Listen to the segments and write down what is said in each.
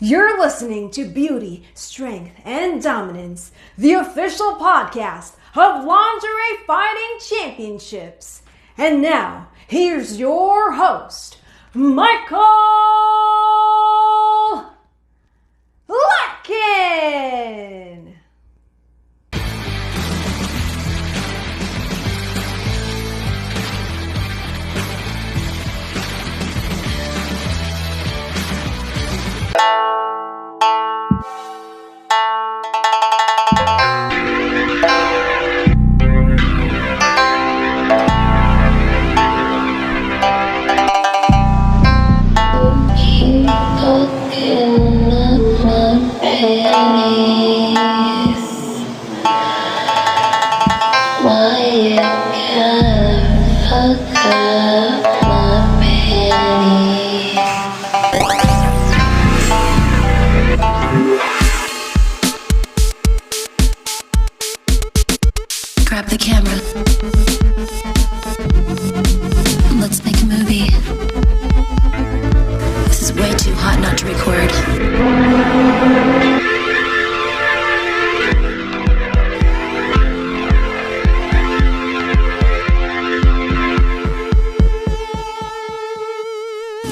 You're listening to Beauty, Strength, and Dominance, the official podcast of Lingerie Fighting Championships. And now, here's your host, Michael Larkin. Grab the camera. Let's make a movie. This is way too hot not to record.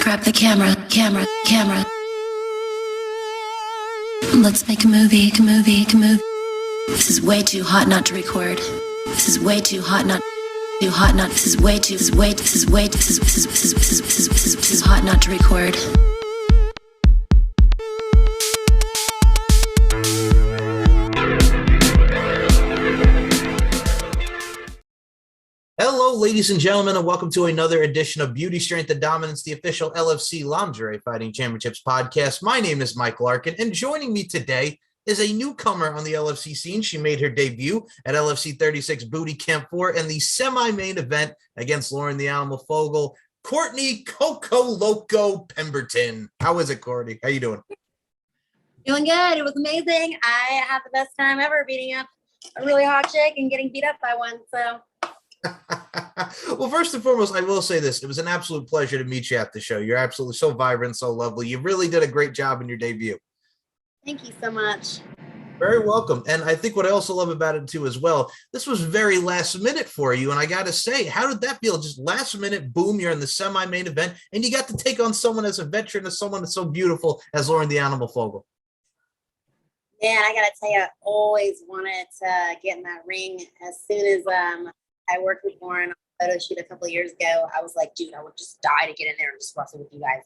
Grab the camera. Let's make a movie. This is way too hot not to record. This is way too hot not. This is hot not to record. Hello, ladies and gentlemen, and welcome to another edition of Beauty, Strength, and Dominance, the official LFC Lingerie Fighting Championships podcast. My name is Mike Larkin, and joining me today is a newcomer on the LFC scene. She made her debut at LFC 36 Booty Camp 4 and the semi-main event against Lauren the Animal Fogle, Courtney Coco Loco Pemberton. How is it, Courtney? How you doing? Doing good. It was amazing. I had the best time ever beating up a really hot chick and getting beat up by one. So, well, first and foremost, I will say this. It was an absolute pleasure to meet you at the show. You're absolutely so vibrant, so lovely. You really did a great job in your debut. thank you so much. Very welcome. And I think what I also love about it too as well, this was very last minute for you. And I got to say, how did that feel? Just last minute, boom, you're in the semi-main event and you got to take on someone as a veteran, as someone that's so beautiful as Lauren the Animal Fogle. Man, I got to tell you, I always wanted to get in that ring. As soon as I worked with Lauren on a photo shoot a couple of years ago, I was like, dude, I would just die to get in there and just wrestle with you guys,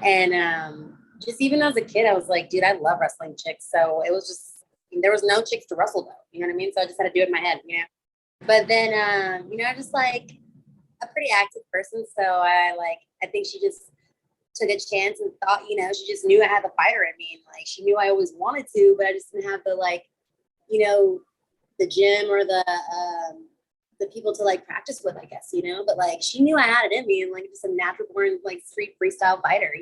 and just even as a kid, I was like, dude, I love wrestling chicks. So it was just, there was no chicks to wrestle though. You know what I mean? So I just had to do it in my head, But then, I just like a pretty active person. So I think she just took a chance and thought, she just knew I had the fighter in me. And like, she knew I always wanted to, but I just didn't have the the gym or the people to like practice with, I guess, but like, she knew I had it in me and like just a natural born like street freestyle fighter,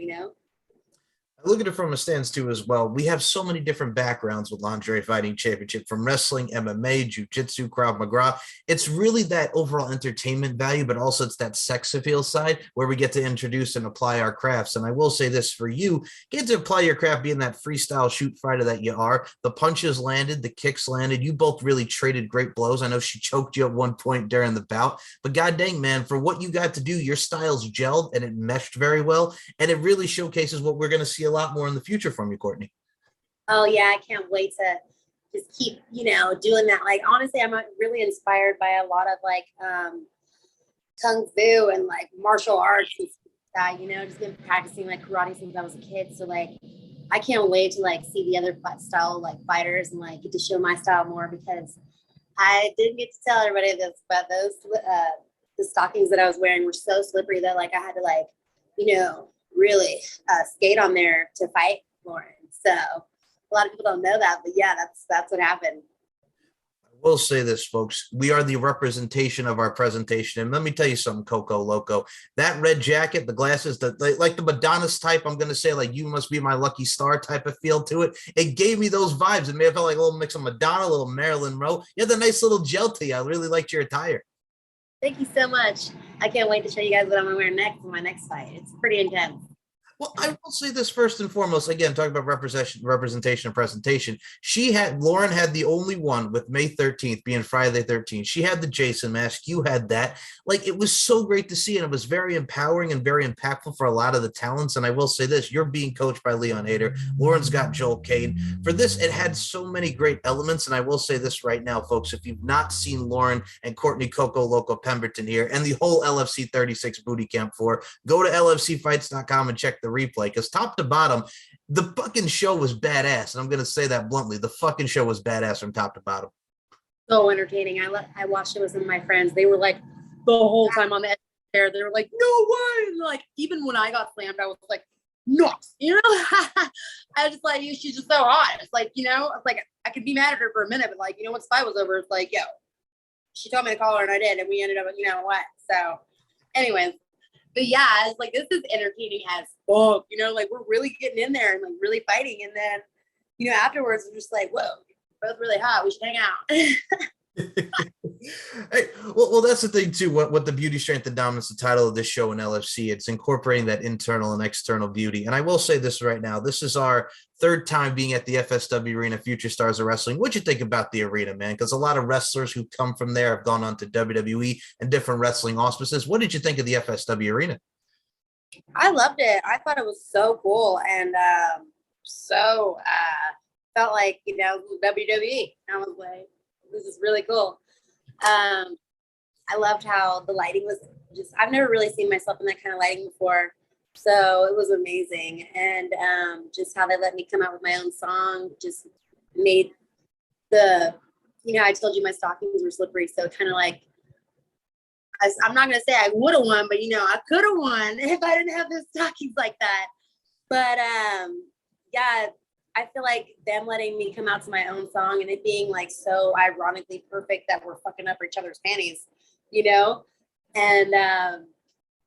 I look at it from a stance too as well. We have so many different backgrounds with Lingerie Fighting Championship, from wrestling, MMA, jiu-jitsu, Krav Maga. It's really that overall entertainment value, but also it's that sex appeal side where we get to introduce and apply our crafts. And I will say this for you, get to apply your craft being that freestyle shoot fighter that you are. The punches landed, the kicks landed. You both really traded great blows. I know she choked you at one point during the bout, but god dang, man, for what you got to do, your styles gelled and it meshed very well. And it really showcases what we're going to see a lot more in the future from you, Courtney. Oh yeah, I can't wait to just keep, doing that. Like, honestly, I'm really inspired by a lot of like kung fu and like martial arts and stuff like that, just been practicing like karate since I was a kid. So like, I can't wait to like see the other style like fighters and like get to show my style more, because I didn't get to tell everybody this, but those the stockings that I was wearing were so slippery that like I had to like, really skate on there to fight Lauren. So a lot of people don't know that, but yeah, that's what happened. I will say this, folks. We are the representation of our presentation. And let me tell you something, Coco Loco. That red jacket, the glasses, like the Madonna's type, I'm going to say, like, you must be my lucky star type of feel to it. It gave me those vibes. It may have felt like a little mix of Madonna, a little Marilyn Monroe. You had a nice little gel to you. I really liked your attire. Thank you so much. I can't wait to show you guys what I'm going to wear next in my next fight. It's pretty intense. Well, I will say this first and foremost. Again, talking about representation and presentation. Lauren had the only one with May 13th being Friday the 13th. She had the Jason mask. You had that. Like, it was so great to see, and it was very empowering and very impactful for a lot of the talents. And I will say this: you're being coached by Leon Hader. Lauren's got Joel Kane. For this, it had so many great elements. And I will say this right now, folks: if you've not seen Lauren and Courtney Coco Loco Pemberton here and the whole LFC 36 booty camp for, go to lfcfights.com and check the replay, because top to bottom, the fucking show was badass. And I'm going to say that bluntly. The fucking show was badass from top to bottom. So entertaining. I watched it with some of my friends. They were like the whole time on the edge there. They were like, no way. And like, even when I got slammed, I was like, no, you know, I was just like, she's just so hot. It's like, you know, it's like, I could be mad at her for a minute, but like, you know, once the fight was over, it's like, yo, she told me to call her and I did. And we ended up, you know what? So anyways, but yeah, it's like, this is entertaining as fuck, you know, like we're really getting in there and like really fighting. And then, you know, afterwards, we're just like, whoa, you're both really hot. We should hang out. Hey, well, that's the thing too. What the beauty, strength, and dominance, the title of this show in LFC, it's incorporating that internal and external beauty. And I will say this right now: this is our third time being at the FSW Arena, Future Stars of Wrestling. What'd you think about the arena, man? Because a lot of wrestlers who come from there have gone on to WWE and different wrestling auspices. What did you think of the FSW Arena? I loved it. I thought it was so cool and felt like, you know, WWE. I was like, this is really cool. I loved how the lighting was just, I've never really seen myself in that kind of lighting before. So it was amazing. And just how they let me come out with my own song just made you know, I told you my stockings were slippery. So kind of like, I'm not going to say I would have won, but you know, I could have won if I didn't have the stockings like that. But yeah, I feel like them letting me come out to my own song and it being like so ironically perfect that we're fucking up each other's panties, you know? And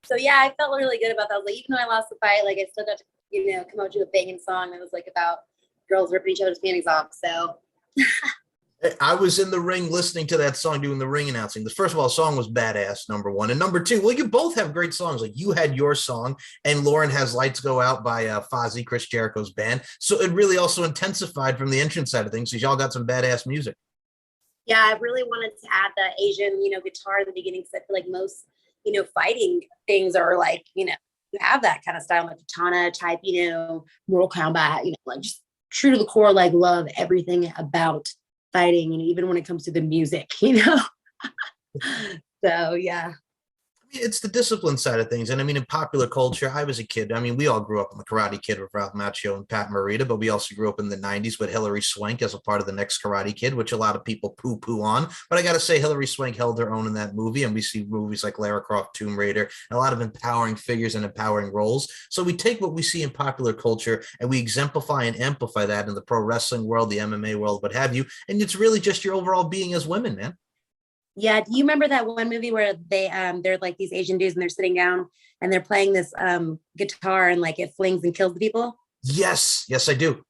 so yeah, I felt really good about that. Like, even though I lost the fight, like I still got to, you know, come out to a banging song that was like about girls ripping each other's panties off. So I was in the ring listening to that song, doing the ring announcing. First of all, the song was badass, number one. And number two, well, you both have great songs. Like, you had your song, and Lauren has Lights Go Out by Fogle, Chris Jericho's band. So it really also intensified from the entrance side of things, because y'all got some badass music. yeah, I really wanted to add the Asian, you know, guitar at the beginning, because I feel like most, you know, fighting things are like, you know, you have that kind of style, like katana type, you know, Mortal Kombat, you know, like just true to the core, like love everything about fighting, and even when it comes to the music, you know. So yeah. It's the discipline side of things. And I mean, in popular culture, I was a kid. I mean, we all grew up on the Karate Kid with Ralph Macchio and Pat Morita, but we also grew up in the 90s with Hilary Swank as a part of the next Karate Kid, which a lot of people poo-poo on. But I got to say, Hilary Swank held her own in that movie. And we see movies like Lara Croft, Tomb Raider, and a lot of empowering figures and empowering roles. So we take what we see in popular culture and we exemplify and amplify that in the pro wrestling world, the MMA world, what have you. And it's really just your overall being as women, man. Yeah. Do you remember that one movie where they're like these Asian dudes and they're sitting down and they're playing this guitar and like it flings and kills the people? Yes, I do.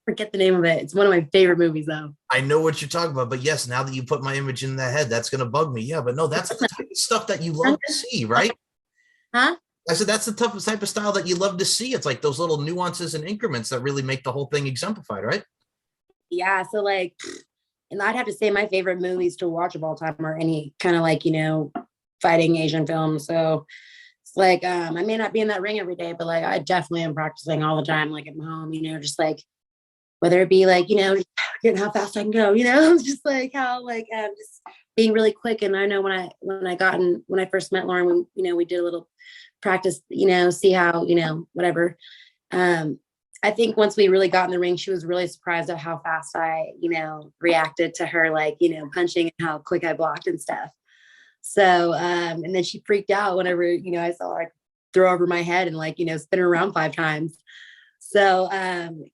Forget the name of it. It's one of my favorite movies though. I know what you're talking about, but yes, now that you put my image in that head, that's going to bug me. Yeah, but no, that's the type of stuff that you love to see, right? Huh? I said, that's the type of style that you love to see. It's like those little nuances and increments that really make the whole thing exemplified, right? Yeah. So like, and I'd have to say my favorite movies to watch of all time are any kind of like, you know, fighting Asian films. So it's like, I may not be in that ring every day, but like, I definitely am practicing all the time, like at home, you know, just like, whether it be like, you know, getting how fast I can go, you know, just like how like, just being really quick. And I know when I first met Lauren, when, you know, we did a little practice, you know, see how, you know, whatever. I think once we really got in the ring, she was really surprised at how fast I, you know, reacted to her, like, you know, punching and how quick I blocked and stuff. So, and then she freaked out whenever, you know, I saw her throw over my head and like, you know, spin her around 5 times. So,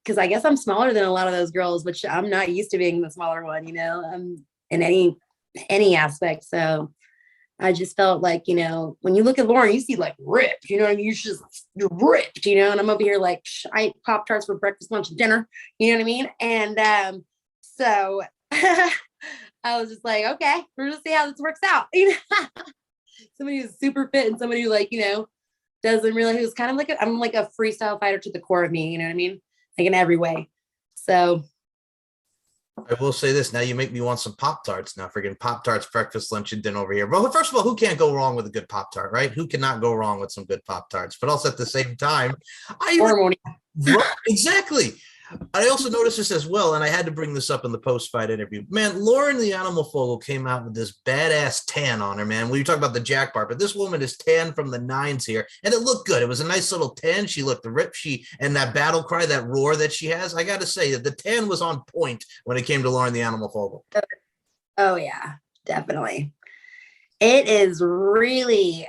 cause I guess I'm smaller than a lot of those girls, which I'm not used to being the smaller one, you know, in any aspect. So I just felt like, you know, when you look at Lauren, you see like ripped, you know, and you're ripped, you know, and I'm over here like, I ate Pop-Tarts for breakfast, lunch, and dinner, you know what I mean? And so I was just like, okay, we're gonna see how this works out. You know, somebody who's super fit and somebody who like, you know, doesn't really, who's kind of like I'm like a freestyle fighter to the core of me, you know what I mean? Like in every way. So I will say this. Now you make me want some Pop-Tarts now. Friggin' Pop-Tarts, breakfast, lunch, and dinner over here. But first of all, who can't go wrong with a good Pop-Tart, right? Who cannot go wrong with some good Pop-Tarts? But also at the same time, exactly. I also noticed this as well, and I had to bring this up in the post-fight interview. Man, Lauren the Animal Fogle came out with this badass tan on her, man. We talk about the jack bar, but this woman is tan from the nines here, and it looked good. It was a nice little tan. She looked ripped. And that battle cry, that roar that she has, I got to say that the tan was on point when it came to Lauren the Animal Fogle. Oh, yeah, definitely. It is really,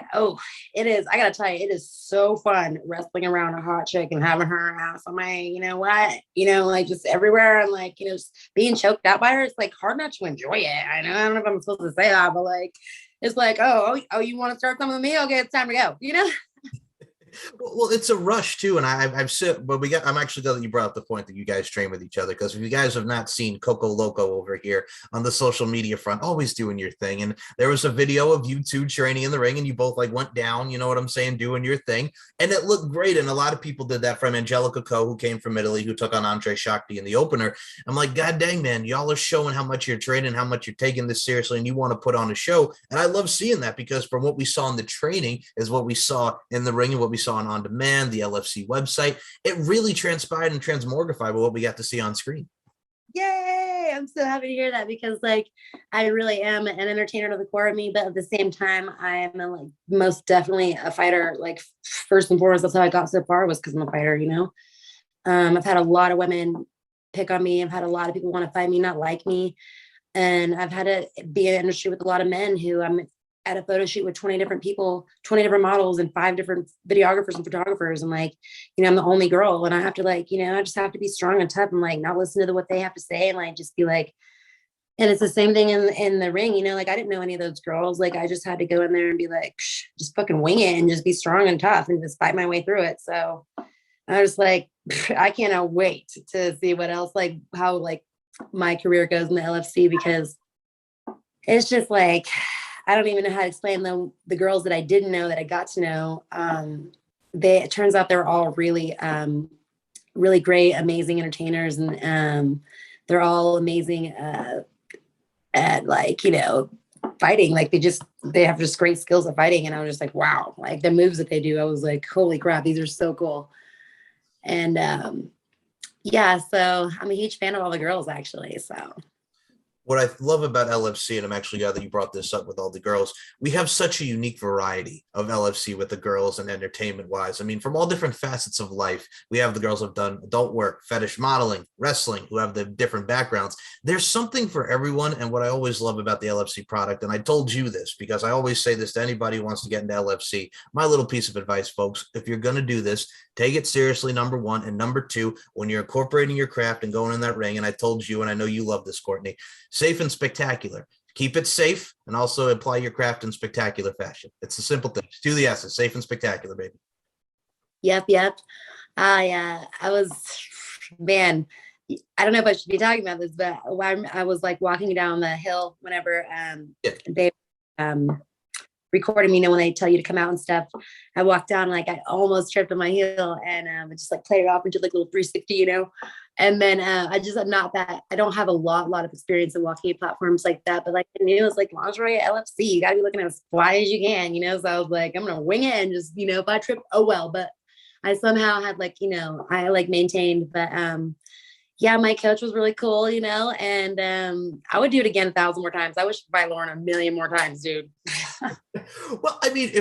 it is. I gotta tell you, it is so fun wrestling around a hot chick and having her ass on my, like just everywhere. And like, just being choked out by her. It's like hard not to enjoy it. I don't know if I'm supposed to say that, but like, it's like, oh, you want to start something with me? Okay, it's time to go, Well, it's a rush too, and I've said, but I'm actually glad that you brought up the point that you guys train with each other, because if you guys have not seen Coco Loco over here on the social media front, always doing your thing, and there was a video of you two training in the ring, and you both like went down, you know what I'm saying, doing your thing, and it looked great, and a lot of people did that from Angelica Ko, who came from Italy, who took on Andre Shakti in the opener. I'm like, God dang, man, y'all are showing how much you're training, how much you're taking this seriously, and you want to put on a show, and I love seeing that, because from what we saw in the training is what we saw in the ring and what we saw on demand, the LFC website. It really transpired and transmogrified with what we got to see on screen. Yay! I'm so happy to hear that, because like I really am an entertainer to the core of me, but at the same time, I am like most definitely a fighter. Like first and foremost, that's how I got so far, was because I'm a fighter. I've had a lot of women pick on me. I've had a lot of people want to fight me, not like me, and I've had to be in an industry with a lot of men who I'm at a photo shoot with 20 different people, 20 different models, and 5 different videographers and photographers. And like, I'm the only girl, and I have to like, I just have to be strong and tough and like not listen to what they have to say, and like just be like, and it's the same thing in the ring, like I didn't know any of those girls. Like I just had to go in there and be like, just fucking wing it and just be strong and tough and just fight my way through it. So I was like, I cannot wait to see what else, like how like my career goes in the LFC, because it's just like, I don't even know how to explain the girls that I didn't know that I got to know. It turns out they're all really, really great, amazing entertainers, and they're all amazing at like, fighting. Like they have just great skills at fighting. And I was just like, wow, like the moves that they do, I was like, holy crap, these are so cool. And yeah, so I'm a huge fan of all the girls actually. So what I love about LFC, and I'm actually glad that you brought this up with all the girls, we have such a unique variety of LFC with the girls and entertainment wise. I mean, from all different facets of life, we have the girls who have done adult work, fetish modeling, wrestling, who have the different backgrounds. There's something for everyone. And what I always love about the LFC product, and I told you this because I always say this to anybody who wants to get into LFC, my little piece of advice, folks, if you're going to do this, take it seriously, number one. And number two, when you're incorporating your craft and going in that ring, and I told you, and I know you love this, Courtney, safe and spectacular. Keep it safe and also apply your craft in spectacular fashion. It's a simple thing. To the essence, safe and spectacular, baby. Yep. I was, man, I don't know if I should be talking about this, but I was like walking down the hill whenever they recorded me, when they tell you to come out and stuff. I walked down, like I almost tripped on my heel, and I just like played it off into like a little 360, And then I just I don't have a lot of experience in walking at platforms like that, but like I knew it was like lingerie LFC. You got to be looking as fly as you can, So I was like, I'm gonna wing it and just, if I trip, oh well. But I somehow had like, I like maintained. But yeah, my coach was really cool, and I would do it again 1,000 more times. I wish I could fight Lauren 1,000,000 more times, dude. Well, I mean,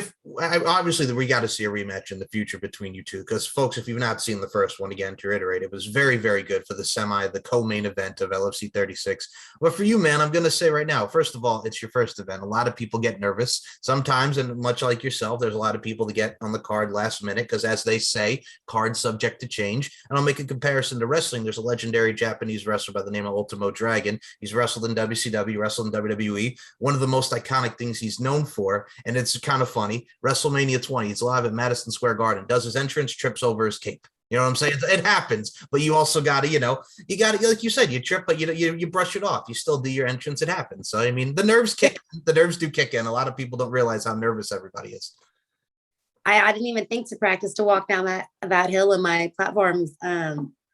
obviously we got to see a rematch in the future between you two, because folks, if you've not seen the first one, again, to reiterate, it was very, very good for the co-main event of LFC 36. But for you, man, I'm going to say right now, first of all, it's your first event. A lot of people get nervous sometimes, and much like yourself, there's a lot of people that get on the card last minute, because as they say, card subject to change. And I'll make a comparison to wrestling. There's a legendary Japanese wrestler by the name of Ultimo Dragon. He's wrestled in WCW, wrestled in WWE. One of the most iconic things he's known for, and it's kind of funny, WrestleMania 20, he's live at Madison Square Garden, does his entrance, trips over his cape. You know what I'm saying? It happens, but you also got to, you got to, like you said, you trip, but you brush it off. You still do your entrance. It happens. So, I mean, the nerves do kick in. A lot of people don't realize how nervous everybody is. I didn't even think to practice to walk down that hill in my platforms.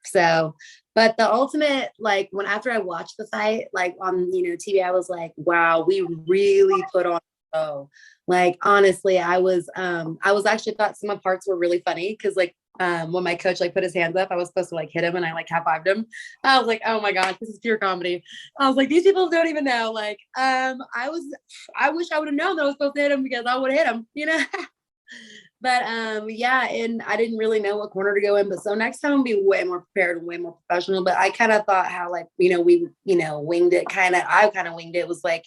So, but the ultimate, like when after I watched the fight, like on TV, I was like, wow, we really put on. Oh, like honestly, I was actually thought some of the parts were really funny because like when my coach like put his hands up, I was supposed to like hit him and I like high-fived him. I was like, oh my gosh, this is pure comedy. I was like, these people don't even know. Like, I wish I would have known that I was supposed to hit him because I would have hit him, But yeah, and I didn't really know what corner to go in. But so next time I'll be way more prepared and way more professional. But I kind of thought how like, we winged it I kind of winged it. It was like,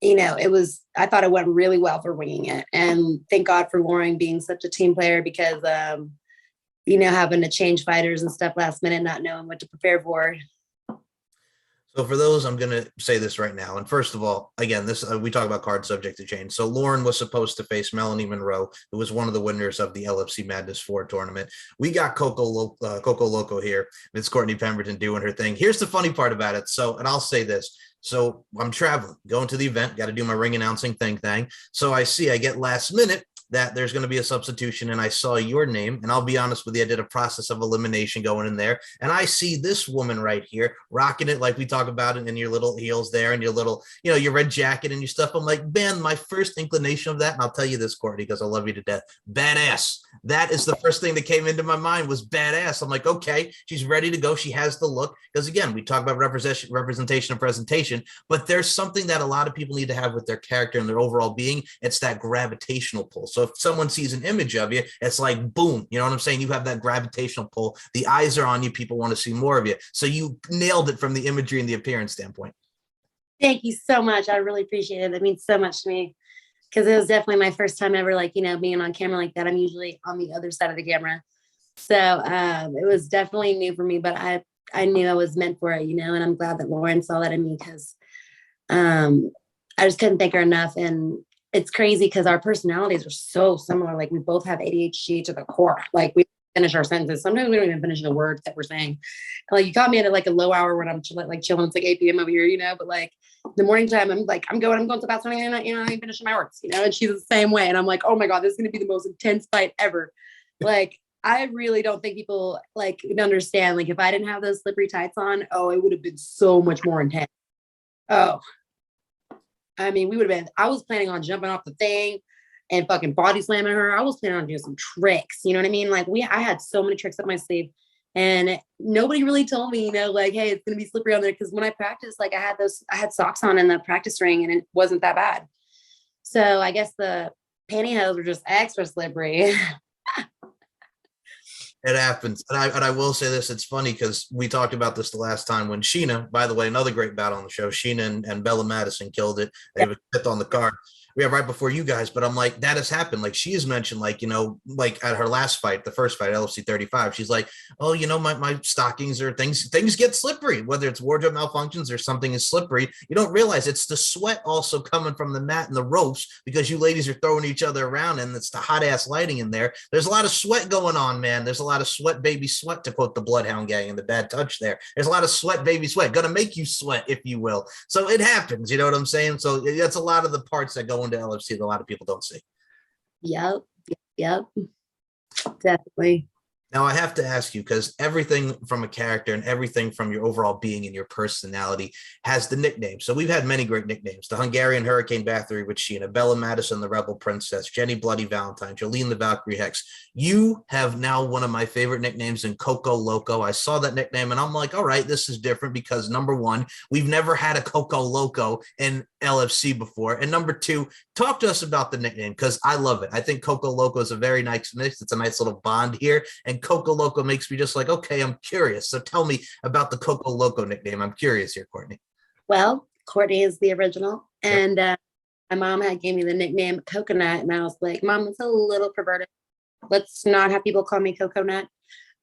I thought it went really well for winging it. And thank God for Lauren being such a team player because having to change fighters and stuff last minute, not knowing what to prepare for. So for those, I'm going to say this right now. And first of all, again, this we talk about cards subject to change. So Lauren was supposed to face Melanie Monroe, who was one of the winners of the LFC Madness 4 tournament. We got Coco Loco here. It's Courtney Pemberton doing her thing. Here's the funny part about it. So, and I'll say this. So I'm traveling, going to the event, got to do my ring announcing thing. So I get last minute that there's going to be a substitution, and I saw your name, and I'll be honest with you, I did a process of elimination going in there, and I see this woman right here rocking it like we talk about it in your little heels there and your little, your red jacket and your stuff. I'm like, man, my first inclination of that, and I'll tell you this, Courtney, because I love you to death, badass. That is the first thing that came into my mind was badass. I'm like, okay, she's ready to go. She has the look. Because again, we talk about representation and presentation, but there's something that a lot of people need to have with their character and their overall being. It's that gravitational pull. So if someone sees an image of you, it's like, boom, you know what I'm saying? You have that gravitational pull. The eyes are on you. People want to see more of you. So you nailed it from the imagery and the appearance standpoint. Thank you so much. I really appreciate it. That means so much to me. Because it was definitely my first time ever, like, being on camera like that. I'm usually on the other side of the camera. So it was definitely new for me, but I knew I was meant for it, and I'm glad that Lauren saw that in me because I just couldn't thank her enough. And it's crazy because our personalities are so similar. Like we both have ADHD to the core. Like we finish our sentences. Sometimes we don't even finish the words that we're saying. Like you caught me at like a low hour when I'm chilling. It's like 8 p.m. over here, but like the morning time, I'm going to about something, and I ain't finishing my words, and she's the same way. And I'm like, oh my God, this is going to be the most intense fight ever. Like, I really don't think people like understand. Like if I didn't have those slippery tights on, it would have been so much more intense. Oh, I mean, I was planning on jumping off the thing and fucking body slamming her. I was planning on doing some tricks. You know what I mean? Like I had so many tricks up my sleeve and nobody really told me, like, hey, it's going to be slippery on there. Cause when I practiced, like I had socks on in the practice ring and it wasn't that bad. So I guess the pantyhose were just extra slippery. It happens. And I will say this, it's funny because we talked about this the last time when Sheena, by the way, another great battle on the show, Sheena and Bella Madison killed it. They were fifth on the card. Right before you guys, but I'm like, that has happened. Like she has mentioned, like, like at her last fight, the first fight, LFC 35, she's like, oh, my stockings or things get slippery, whether it's wardrobe malfunctions or something is slippery. You don't realize it's the sweat also coming from the mat and the ropes because you ladies are throwing each other around and it's the hot ass lighting in there. There's a lot of sweat going on, man. There's a lot of sweat, baby sweat, to quote the Bloodhound Gang and the Bad Touch there. There's a lot of sweat, baby sweat, gonna make you sweat, if you will. So it happens, you know what I'm saying? So that's a lot of the parts that go into LFC that a lot of people don't see. Yep. Definitely. Now I have to ask you, because everything from a character and everything from your overall being and your personality has the nickname. So we've had many great nicknames: the Hungarian Hurricane Bathory with Sheena, Bella Madison, the Rebel Princess, Jenny Bloody Valentine, Jolene the Valkyrie Hex. You have now one of my favorite nicknames in Coco Loco. I saw that nickname and I'm like, all right, this is different because number one, we've never had a Coco Loco in LFC before. And number two, talk to us about the nickname because I love it. I think Coco Loco is a very nice mix. It's a nice little bond here. And Coco Loco makes me just like, okay, I'm curious. So tell me about the Coco Loco nickname. I'm curious here, Courtney. Well, Courtney is the original. And my mom gave me the nickname Coconut. And I was like, Mom, it's a little perverted. Let's not have people call me Coconut.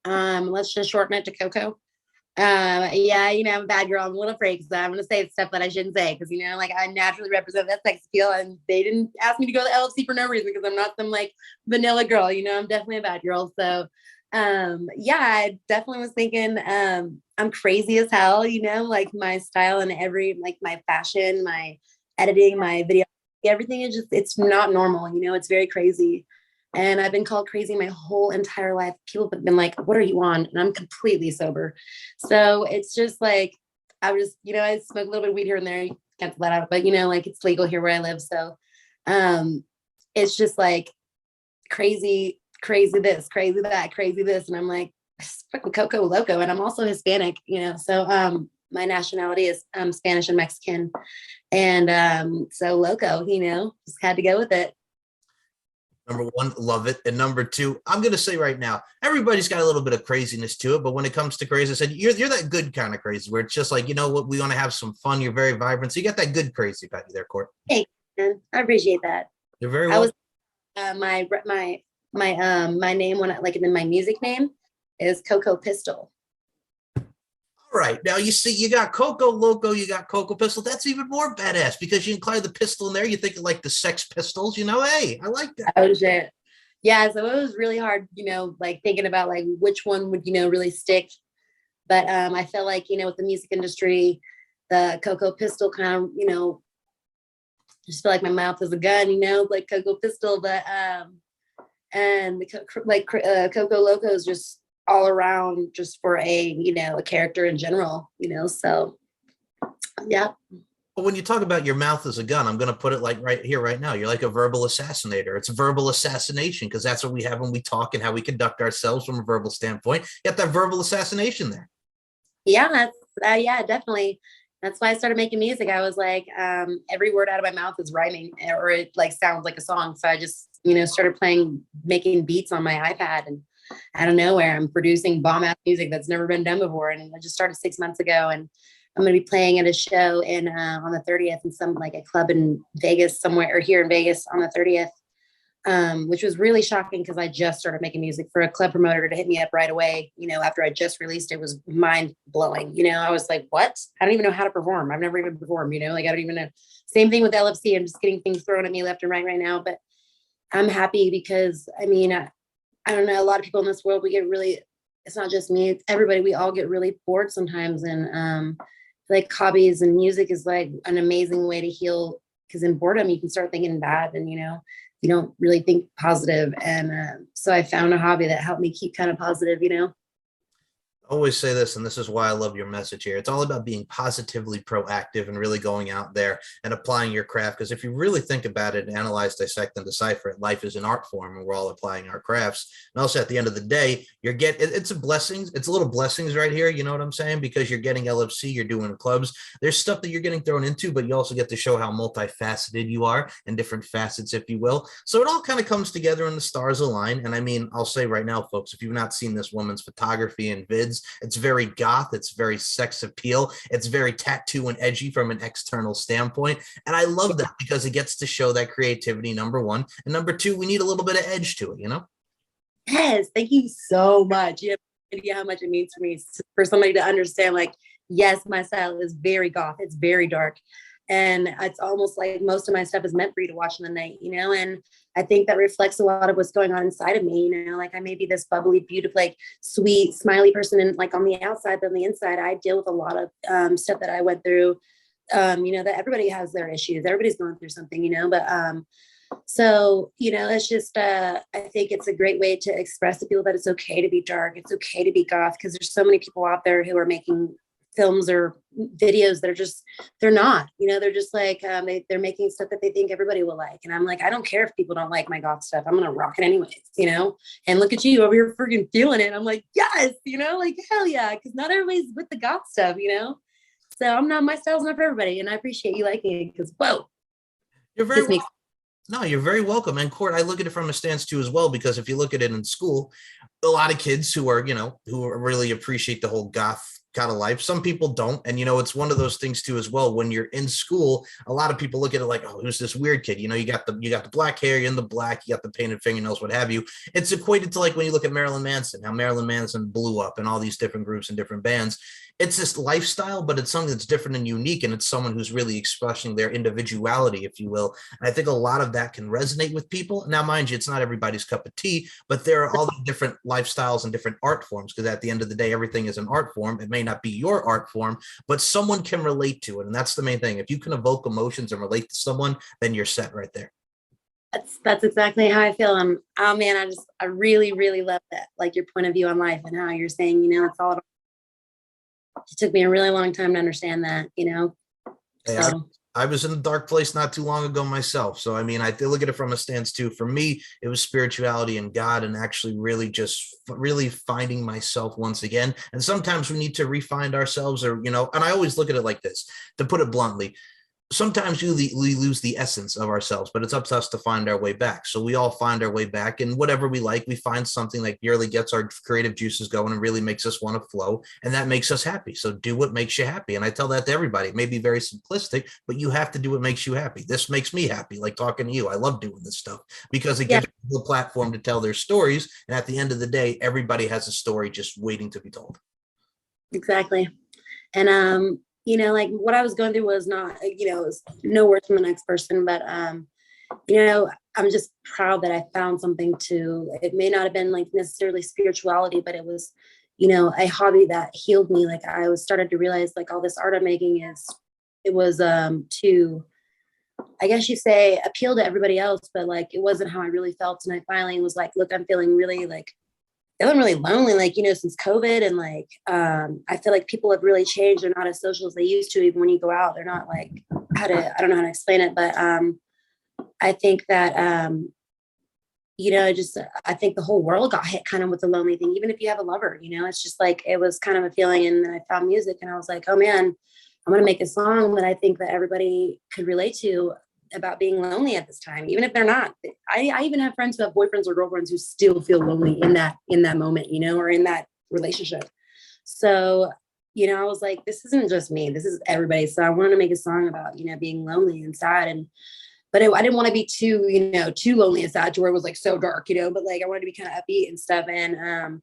Let's just shorten it to Coco. I'm a bad girl. I'm a little afraid because I'm going to say stuff that I shouldn't say because, I naturally represent that sex appeal and they didn't ask me to go to LFC for no reason because I'm not some like vanilla girl, I'm definitely a bad girl. So, I definitely was thinking, I'm crazy as hell, like my style and like my fashion, my editing, my video, everything is just, it's not normal, it's very crazy. And I've been called crazy my whole entire life. People have been like, what are you on? And I'm completely sober. So it's just like, I was, I smoke a little bit of weed here and there. You can't let out, but like it's legal here where I live. So it's just like crazy this, crazy that, crazy this. And I'm like, fucking Coco Loco. And I'm also Hispanic, so my nationality is Spanish and Mexican. And so Loco, just had to go with it. Number one, love it. And number two, I'm going to say right now, everybody's got a little bit of craziness to it. But when it comes to crazy, I said, you're that good kind of crazy where it's just like, you know what, we want to have some fun. You're very vibrant. So you got that good crazy about you there, Court. Hey, man, I appreciate that. You're very well. My name when my music name is Coco Pistol. All right. Now you see, you got Coco Loco, you got Coco Pistol. That's even more badass because you include the pistol in there. You think of like the Sex Pistols, Hey, I like that. Oh shit. Yeah. So it was really hard, like thinking about like which one would, really stick. But I feel like, with the music industry, the Coco Pistol kind of, just feel like my mouth is a gun, like Coco Pistol. But and the Coco Loco is just all around just for a character in general, so yeah. But when you talk about your mouth as a gun, I'm going to put it like right here, right now. You're like a verbal assassinator. It's verbal assassination because that's what we have when we talk and how we conduct ourselves from a verbal standpoint. You got that verbal assassination there. Yeah, yeah, definitely. That's why I started making music. I was like, every word out of my mouth is rhyming or it like sounds like a song. So I just, started making beats on my iPad, and out of nowhere, I'm producing bomb ass music that's never been done before. And I just started 6 months ago, and I'm going to be playing at a show in on the 30th in some like a club in Vegas somewhere, or here in Vegas on the 30th, which was really shocking because I just started making music. For a club promoter to hit me up right away, after I just released it was mind blowing. I was like, what? I don't even know how to perform. I've never even performed, like I don't even know. Same thing with LFC. I'm just getting things thrown at me left and right now, but I'm happy because I don't know, a lot of people in this world, we get really, it's not just me, it's everybody, we all get really bored sometimes. And like hobbies and music is like an amazing way to heal, because in boredom, you can start thinking bad and, you don't really think positive. And so I found a hobby that helped me keep kind of positive. Always say this, and this is why I love your message here. It's all about being positively proactive and really going out there and applying your craft. Because if you really think about it, analyze, dissect, and decipher it, life is an art form, and we're all applying our crafts. And also, at the end of the day, it's a blessings. It's a little blessings right here. You know what I'm saying? Because you're getting LFC, you're doing clubs. There's stuff that you're getting thrown into, but you also get to show how multifaceted you are and different facets, if you will. So it all kind of comes together and the stars align. And I'll say right now, folks, if you've not seen this woman's photography and vids, it's very goth, it's very sex appeal, it's very tattoo and edgy from an external standpoint. And I love that because it gets to show that creativity, number one. And number two, we need a little bit of edge to it, Yes, thank you so much. You have no idea how much it means for me, for somebody to understand, like, yes, my style is very goth, it's very dark. And it's almost like most of my stuff is meant for you to watch in the night, and I think that reflects a lot of what's going on inside of me, like I may be this bubbly, beautiful, like sweet, smiley person, and like on the outside, but on the inside, I deal with a lot of stuff that I went through, that everybody has their issues. Everybody's going through something, but so, it's just, I think it's a great way to express to people that it's okay to be dark. It's okay to be goth, because there's so many people out there who are making films or videos that are just, they're not, they're just like, they're making stuff that they think everybody will like. And I'm like, I don't care if people don't like my goth stuff. I'm going to rock it anyways, and look at you over here freaking feeling it. I'm like, yes, like, hell yeah. Cause not everybody's with the goth stuff, so my style's not for everybody. And I appreciate you liking it, because whoa. You're very welcome. No, you're very welcome. And Court, I look at it from a stance too as well, because if you look at it in school, a lot of kids who are, who really appreciate the whole goth kind of life. Some people don't. And, it's one of those things too, as well. When you're in school, a lot of people look at it like, oh, who's this weird kid? You got the black hair, you're in the black, you got the painted fingernails, what have you. It's equated to like when you look at Marilyn Manson, how Marilyn Manson blew up and all these different groups and different bands. It's this lifestyle, but it's something that's different and unique. And it's someone who's really expressing their individuality, if you will. And I think a lot of that can resonate with people. Now, mind you, it's not everybody's cup of tea, but there are all the different lifestyles and different art forms, because at the end of the day, everything is an art form. It may not be your art form, but someone can relate to it. And that's the main thing. If you can evoke emotions and relate to someone, then you're set right there. That's exactly how I feel. Oh man, I really, really love that. Like your point of view on life and how you're saying, it's all about, it took me a really long time to understand that, Hey, so. I was in a dark place not too long ago myself. So, I mean, I look at it from a stance too. For me, it was spirituality and God and actually really just really finding myself once again. And sometimes we need to refine ourselves or, and I always look at it like this, to put it bluntly, sometimes we lose the essence of ourselves, but it's up to us to find our way back. So we all find our way back, and whatever we like, we find something that really gets our creative juices going and really makes us want to flow, and that makes us happy. So do what makes you happy. And I tell that to everybody. It may be very simplistic, but you have to do what makes you happy. This makes me happy, like talking to you. I love doing this stuff because it Yeah, gives people a platform to tell their stories. And at the end of the day, everybody has a story just waiting to be told. exactly. And like what I was going through was not, it was no worse than the next person, but I'm just proud that I found something it may not have been like necessarily spirituality, but it was, a hobby that healed me. Like I was started to realize like all this art I'm making it was to, I guess you say, appeal to everybody else, but like it wasn't how I really felt. And I finally was like, look, I'm feeling really like feeling really lonely, like, since COVID. And like, I feel like people have really changed. They're not as social as they used to. Even when you go out, they're not like I don't know how to explain it, but I think that, I think the whole world got hit kind of with the lonely thing, even if you have a lover, it's just like, it was kind of a feeling. And then I found music and I was like, oh man, I'm going to make a song that I think that everybody could relate to about being lonely at this time, even if they're not. I even have friends who have boyfriends or girlfriends who still feel lonely in that moment, or in that relationship. So, I was like, this isn't just me, this is everybody. So I wanted to make a song about, being lonely and sad. But I didn't want to be too lonely and sad to where it was like so dark, but like I wanted to be kind of upbeat and stuff. And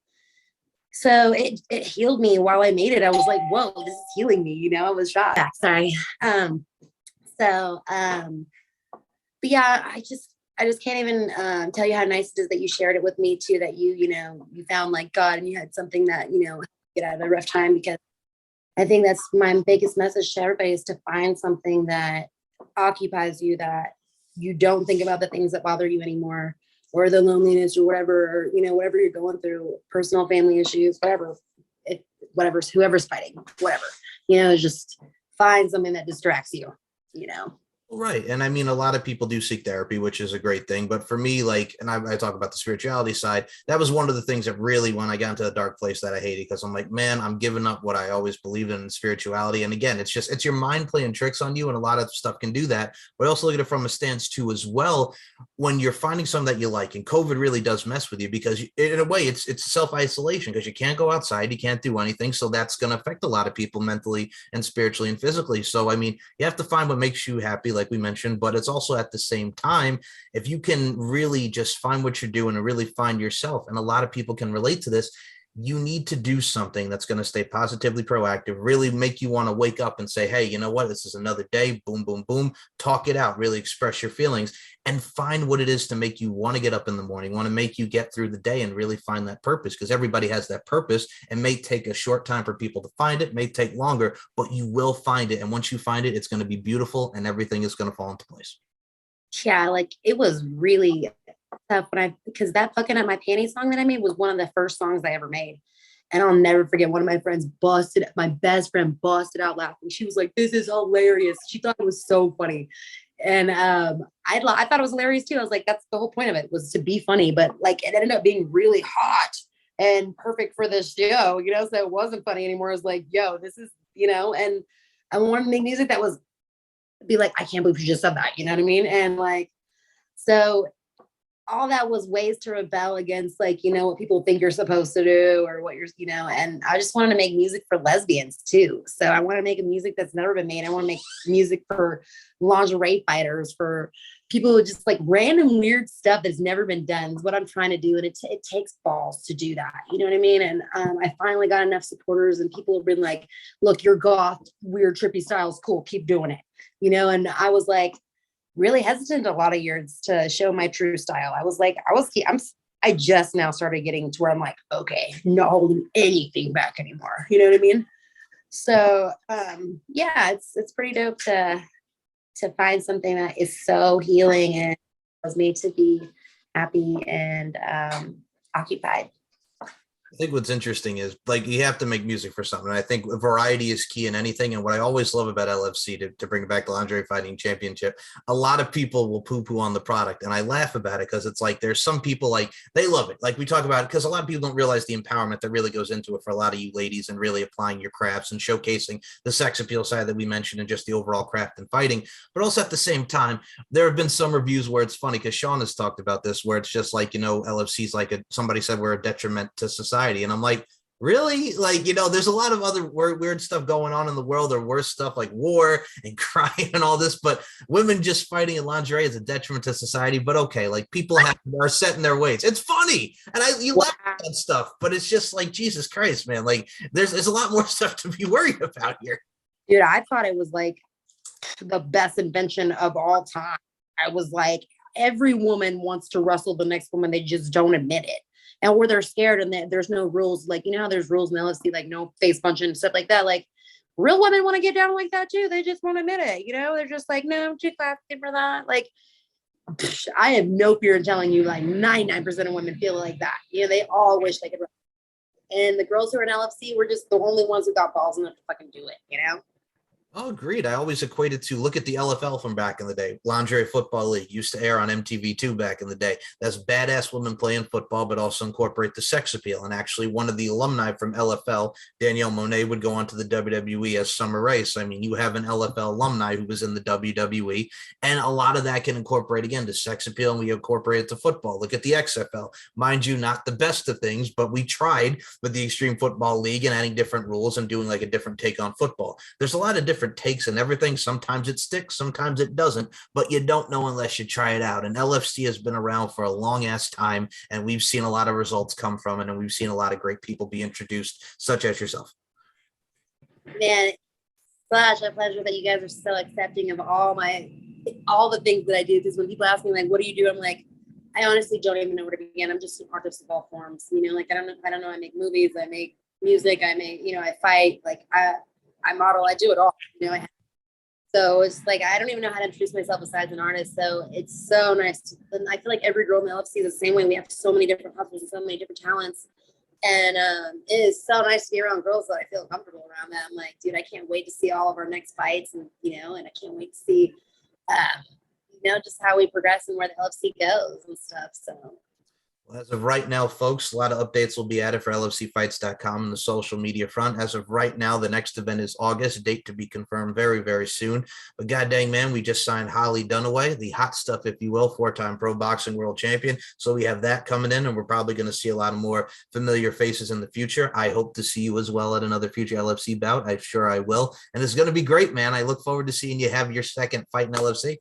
so it healed me while I made it. I was like, whoa, this is healing me, I was shocked. Sorry. So but yeah, I just can't even tell you how nice it is that you shared it with me too, that you found like God and you had something that, get out of a rough time, because I think that's my biggest message to everybody, is to find something that occupies you, that you don't think about the things that bother you anymore, or the loneliness or whatever, or, whatever you're going through, personal family issues, whoever's fighting, whatever, just find something that distracts you. Right. And I mean, a lot of people do seek therapy, which is a great thing. But for me, like, and I talk about the spirituality side, that was one of the things that really, when I got into the dark place, that I hated, because I'm like, man, I'm giving up what I always believed in spirituality. And again, it's your mind playing tricks on you. And a lot of stuff can do that. But I also look at it from a stance too, as well, when you're finding something that you like. And COVID really does mess with you, because in a way, it's self-isolation, because you can't go outside, you can't do anything. So that's going to affect a lot of people mentally and spiritually and physically. So, I mean, you have to find what makes you happy, like we mentioned, but it's also at the same time, if you can really just find what you're doing and really find yourself, and a lot of people can relate to this, you need to do something that's going to stay positively proactive, really make you want to wake up and say, hey, you know what, this is another day, boom, boom, boom, talk it out, really express your feelings, and find what it is to make you want to get up in the morning, want to make you get through the day, and really find that purpose, because everybody has that purpose. It may take a short time for people to find it, may take longer, but you will find it. And once you find it, it's going to be beautiful, and everything is going to fall into place. Yeah, like it was really tough because that fucking up my panties song that I made was one of the first songs I ever made. And I'll never forget, one of my friends my best friend busted out laughing. She was like, this is hilarious. She thought it was so funny. And I thought it was hilarious too. I was like, that's the whole point of it, was to be funny. But like, it ended up being really hot and perfect for this show, so it wasn't funny anymore. I was like, yo, this is, and I wanted to make music that was be like, I can't believe you just said that, you know what I mean? And like, so all that was ways to rebel against, like, what people think you're supposed to do, or what you're, and I just wanted to make music for lesbians too. So I want to make a music that's never been made. I want to make music for lingerie fighters, for people who just like random weird stuff that's never been done is what I'm trying to do. And it takes balls to do that. You know what I mean? And I finally got enough supporters, and people have been like, look, your goth, weird, trippy style is cool. Keep doing it. And I was like really hesitant a lot of years to show my true style. I just now started getting to where I'm like, okay, not holding anything back anymore. You know what I mean? So yeah, it's pretty dope to find something that is so healing and was made to be happy and occupied. I think what's interesting is like you have to make music for something. I think variety is key in anything. And what I always love about LFC, to bring it back to Lingerie Fighting Championship, a lot of people will poo-poo on the product. And I laugh about it because it's like there's some people like they love it. Like we talk about it because a lot of people don't realize the empowerment that really goes into it for a lot of you ladies and really applying your crafts and showcasing the sex appeal side that we mentioned and just the overall craft and fighting. But also at the same time, there have been some reviews where it's funny because Sean has talked about this, where it's just like, LFC's like somebody said we're a detriment to society. And I'm like, really? Like, there's a lot of other weird stuff going on in the world, or worse stuff like war and crime and all this, but women just fighting in lingerie is a detriment to society. But okay, like people are set in their ways. It's funny. And you laugh at that stuff, but it's just like, Jesus Christ, man. Like there's a lot more stuff to be worried about here. Dude, I thought it was like the best invention of all time. I was like, every woman wants to wrestle the next woman. They just don't admit it. And or they're scared and there's no rules. Like, how there's rules in LFC, like no face punching and stuff like that. Like real women want to get down like that too. They just won't admit it. They're just like, no, I'm too classy for that. Like, I have no fear in telling you, like 99% of women feel like that. They all wish they could. And the girls who are in LFC were just the only ones who got balls enough to fucking do it, Oh, agreed. I always equated to look at the LFL from back in the day. Lingerie Football League used to air on MTV2 back in the day. That's badass women playing football, but also incorporate the sex appeal. And actually, one of the alumni from LFL, Danielle Monet, would go on to the WWE as Summer Rae. So, I mean, you have an LFL alumni who was in the WWE, and a lot of that can incorporate, again, to sex appeal, and we incorporate it to football. Look at the XFL. Mind you, not the best of things, but we tried with the Extreme Football League and adding different rules and doing like a different take on football. There's a lot of different takes and everything. Sometimes it sticks, sometimes it doesn't, but you don't know unless you try it out. And LFC has been around for a long ass time, and we've seen a lot of results come from it, and we've seen a lot of great people be introduced, such as yourself. Man, such a pleasure that you guys are so accepting of all the things that I do. Because when people ask me, like, what do you do? I'm like, I honestly don't even know where to begin. I'm just an artist of all forms. Like I don't know. I make movies, I make music, I fight, like I model, I do it all, so it's like, I don't even know how to introduce myself besides an artist. So it's so nice. And I feel like every girl in the LFC is the same way. We have so many different hustles and so many different talents. And it is so nice to be around girls that I feel comfortable around that. I'm like, dude, I can't wait to see all of our next fights and, and I can't wait to see, just how we progress and where the LFC goes and stuff. So. As of right now, folks, a lot of updates will be added for LFCfights.com and the social media front. As of right now, the next event is August, date to be confirmed very, very soon. But god dang, man, we just signed Holly Dunaway, the hot stuff, if you will, 4-time pro boxing world champion. So we have that coming in, and we're probably going to see a lot of more familiar faces in the future. I hope to see you as well at another future LFC bout. I'm sure I will. And it's going to be great, man. I look forward to seeing you have your second fight in LFC.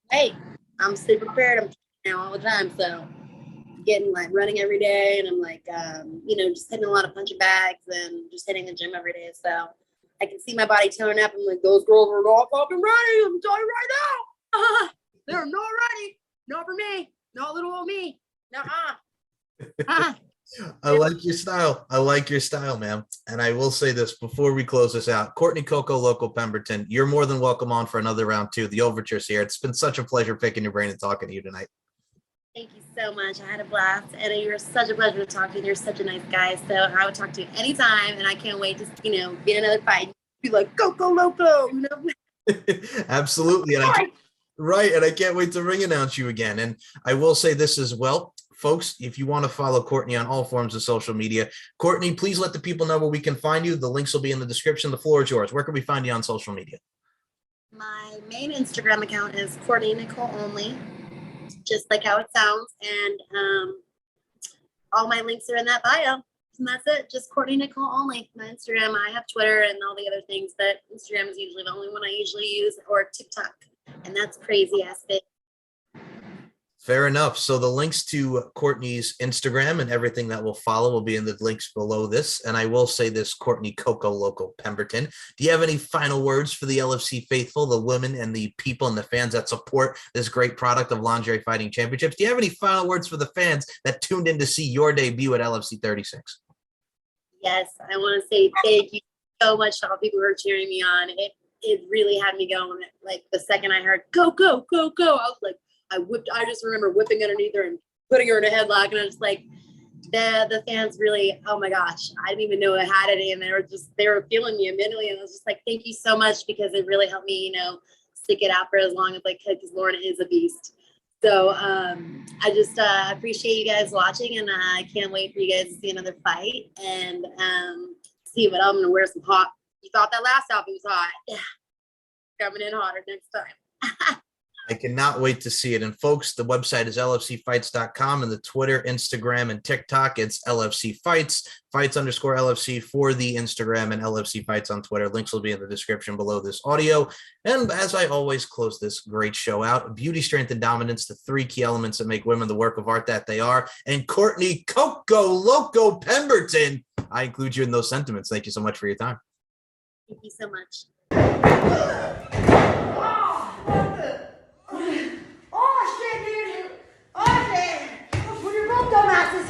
Hey, I'm super prepared. I'm now all the time, so getting like running every day, and I'm like just hitting a lot of punching bags and just hitting the gym every day, so I can see my body toning up. I'm like, those girls are not fucking ready. I'm telling you right now. They're not ready. Not for me. Not little old me. Nuh-uh. I like your style. I like your style, man. And I will say this before we close this out. Courtney Coco Loco Pemberton, you're more than welcome on for another round two. The overture's here. It's been such a pleasure picking your brain and talking to you tonight. Thank you so much. I had a blast, and you're such a pleasure to talk to. You're such a nice guy, so I would talk to you anytime, and I can't wait to, get another fight. Be like, Coco Loco, Absolutely. And I can't wait to ring announce you again. And I will say this as well, folks, if you want to follow Courtney on all forms of social media, Courtney, please let the people know where we can find you. The links will be in the description. The floor is yours. Where can we find you on social media? My main Instagram account is Courtney Nicole Only, just like how it sounds, and all my links are in that bio, and that's it. Just Courtney Nicole Only. My Instagram. I have Twitter and all the other things, but Instagram is usually the only one I usually use, or TikTok, and that's crazy ass big. Fair enough. So the links to Courtney's Instagram and everything that will follow will be in the links below this. And I will say this, Courtney Coco Loco Pemberton, do you have any final words for the LFC faithful, the women and the people and the fans that support this great product of Lingerie Fighting Championships? Do you have any final words for the fans that tuned in to see your debut at LFC 36? Yes, I want to say thank you so much to all people who are cheering me on. It really had me going. Like the second I heard go, go, go, go, I was like, I just remember whipping underneath her and putting her in a headlock, and I was like, the fans really, oh my gosh, I didn't even know I had it, and they were feeling me immediately, and I was just like, thank you so much, because it really helped me, stick it out for as long as I could, because Lauren is a beast. So I just appreciate you guys watching, and I can't wait for you guys to see another fight and see what I'm gonna wear. Some hot. You thought that last outfit was hot? Yeah, coming in hotter next time. I cannot wait to see it. And folks, the website is lfcfights.com, and the Twitter, Instagram, and TikTok, it's LFC Fights, fights_LFC for the Instagram, and LFC Fights on Twitter. Links will be in the description below this audio. And as I always close this great show out, beauty, strength, and dominance, the 3 key elements that make women the work of art that they are. And Courtney Coco Loco Pemberton, I include you in those sentiments. Thank you so much for your time. Thank you so much. Oh shit, dude! Oh shit! Well, you're both dumbasses.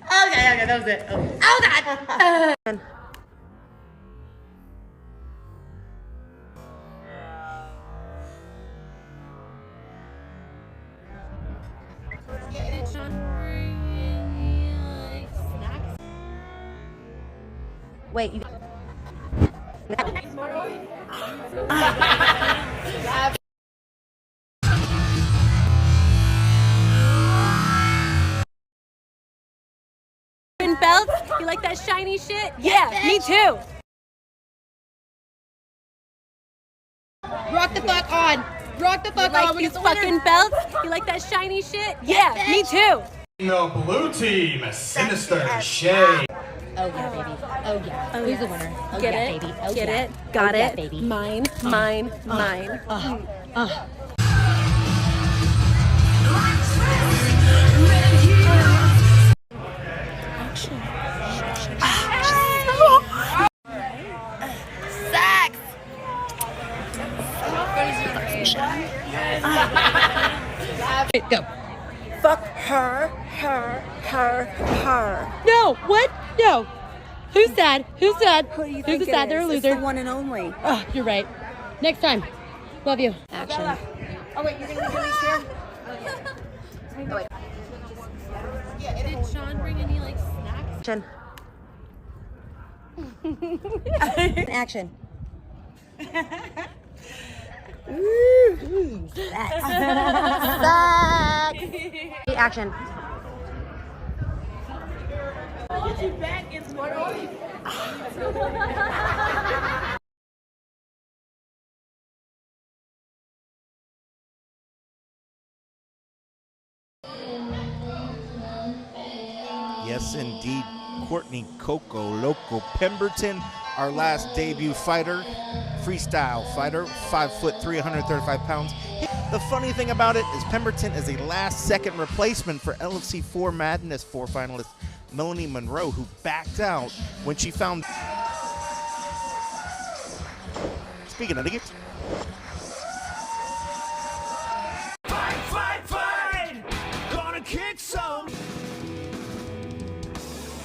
Okay, that was it. Oh God. Wait, you. Belts? You like that shiny shit? Yeah, me too. Rock the fuck on. Rock the fuck You like on. these fucking belts? You like that shiny shit? Yeah, me too. The blue team, Sinister Shay. Oh yeah, baby. Oh yeah. Who's the winner? Oh Get yeah, it? baby. Oh Get yeah. it? Got Oh, yeah, it? baby. Mine. Go. Fuck her. No, what? No. Who's sad? Who's sad? Who do you Who's think the sad? They're a It's loser. the one and only. Oh, you're right. Next time. Love you. Action. Oh wait, you're gonna do this here? Did Sean bring any snacks? Action. Action. Yes, indeed, Courtney Coco Loco Pemberton, our last debut fighter, freestyle fighter, 5'3", 335 pounds. The funny thing about it is Pemberton is a last-second replacement for LFC 4 Madness 4 finalist Melanie Monroe, who backed out when she found. Speaking of the